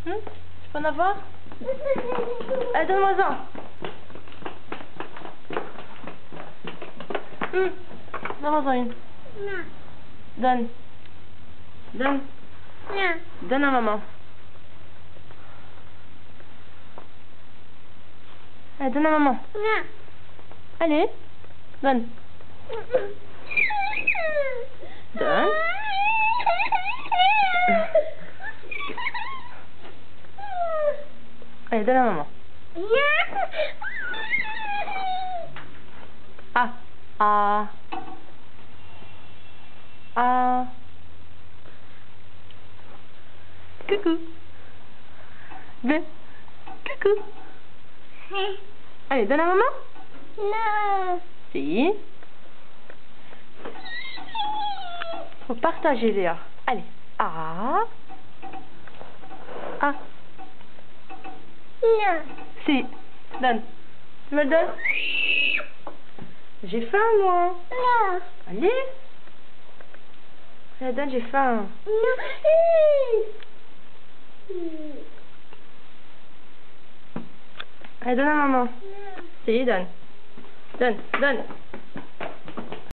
Tu peux en avoir? Allez, donne-moi-en. Donne-moi-en une. Non. Donne. Donne. Non. Donne à maman. Allez, donne à maman. Non. Allez. Donne. Donne. Allez, donne à maman. Ah. Ah. Ah. Coucou. Bien. Coucou. Allez, donne à maman. Non. Si. Faut partager, Léa. Allez. Ah. Ah. Non. Si. Donne. Tu me le donnes? J'ai faim, moi. Non. Allez. Allez, donne, j'ai faim. Non. Allez, donne à maman. Non. Si, donne. Donne, donne.